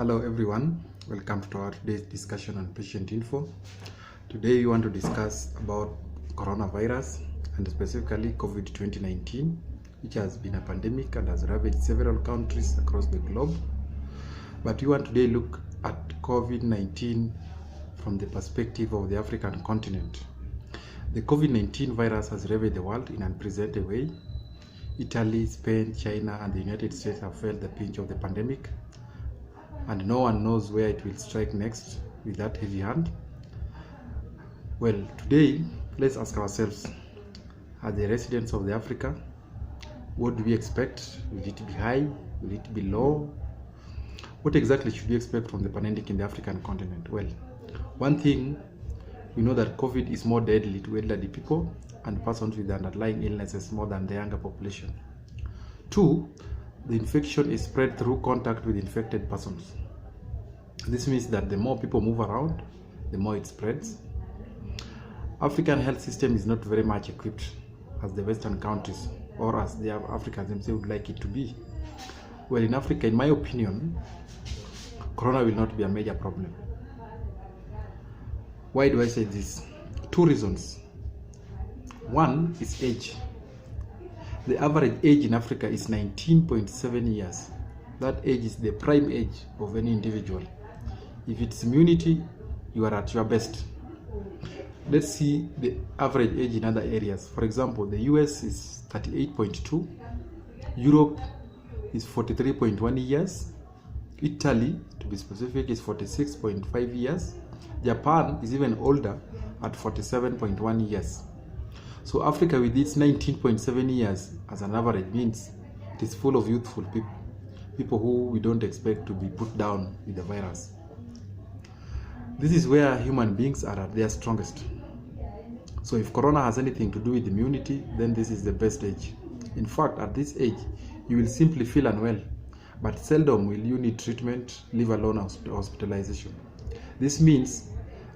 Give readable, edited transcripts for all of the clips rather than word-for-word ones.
Hello everyone, welcome to our today's discussion on patient info. Today we want to discuss about coronavirus and specifically COVID-2019, which has been a pandemic and has ravaged several countries across the globe. But we want today look at COVID-19 from the perspective of the African continent. The COVID-19 virus has ravaged the world in an unprecedented way. Italy, Spain, China, and the United States have felt the pinch of the pandemic, and no one knows where it will strike next with that heavy hand. Well, today, let's ask ourselves, as the residents of the Africa, what do we expect? Will it be high? Will it be low? What exactly should we expect from the pandemic in the African continent? Well, one thing, we know that COVID is more deadly to elderly people and persons with underlying illnesses more than the younger population. Two, the infection is spread through contact with infected persons. This means that the more people move around, the more it spreads. African health system is not very much equipped as the Western countries or as the Africans themselves would like it to be. Well, in Africa, in my opinion, corona will not be a major problem. Why do I say this? Two reasons. One is age. The average age in Africa is 19.7 years. That age is the prime age of any individual. If it's immunity, you are at your best. Let's see the average age in other areas. For example, the US is 38.2. Europe is 43.1 years. Italy, to be specific, is 46.5 years. Japan is even older at 47.1 years. So Africa, with its 19.7 years as an average, means it is full of youthful people who we don't expect to be put down with the virus. This is where human beings are at their strongest. So if corona has anything to do with immunity, then this is the best age. In fact, at this age, you will simply feel unwell, but seldom will you need treatment, leave alone hospitalization. This means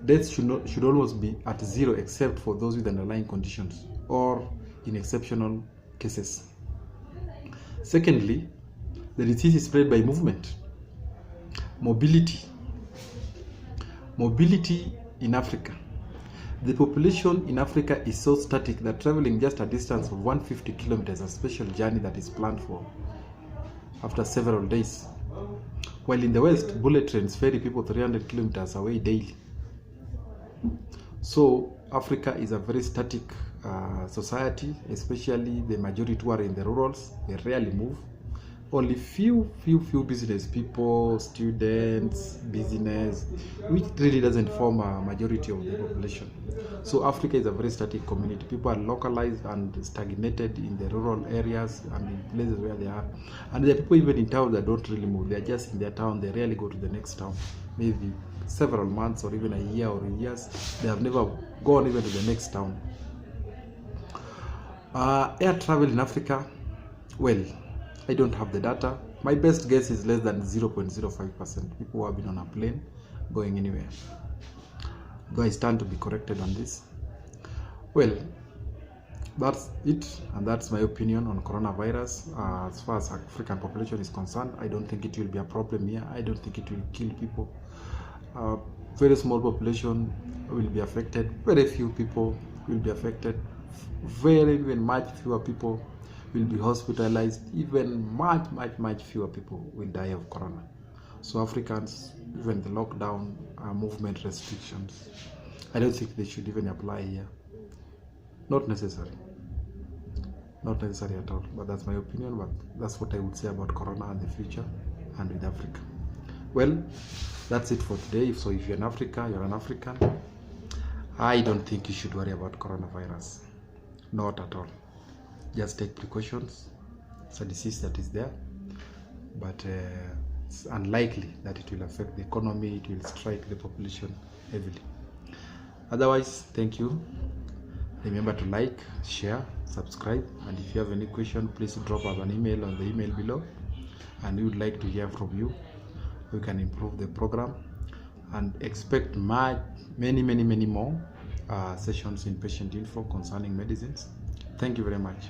deaths should almost be at zero except for those with underlying conditions or in exceptional cases. Secondly, the disease is spread by movement. Mobility in Africa. The population in Africa is so static that traveling just a distance of 150 kilometers is a special journey that is planned for after several days. While in the West, bullet trains ferry people 300 kilometers away daily. So Africa is a very static society, especially the majority who are in the rurals. They rarely move. Only few business people, students, business, which really doesn't form a majority of the population. So Africa is a very static community. People are localized and stagnated in the rural areas and in places where they are. And there are people even in towns that don't really move. They are just in their town. They rarely go to the next town. Maybe several months or even a year or years. They have never gone even to the next town. Air travel in Africa, well, I don't have the data. My best guess is less than 0.05% people who have been on a plane going anywhere. Though I stand to be corrected on this. Well, that's it, and that's my opinion on coronavirus. As far as African population is concerned, I don't think it will be a problem here. I don't think it will kill people. Very small population will be affected. Very few people will be affected. Even much fewer people will be hospitalized. Even much fewer people will die of corona. So Africans, even the lockdown, movement restrictions, I don't think they should even apply here. Not necessary. Not necessary at all. But that's my opinion. But that's what I would say about corona and the future and with Africa. Well, that's it for today. So if you're in Africa, you're an African, I don't think you should worry about coronavirus. Not at all. Just take precautions. It's a disease that is there, but it's unlikely that it will affect the economy. It will strike the population heavily. Otherwise, thank you. Remember to like, share, subscribe, and if you have any question, please drop us an email on the email below, and we would like to hear from you. We can improve the program and expect many more sessions in patient info concerning medicines. Thank you very much.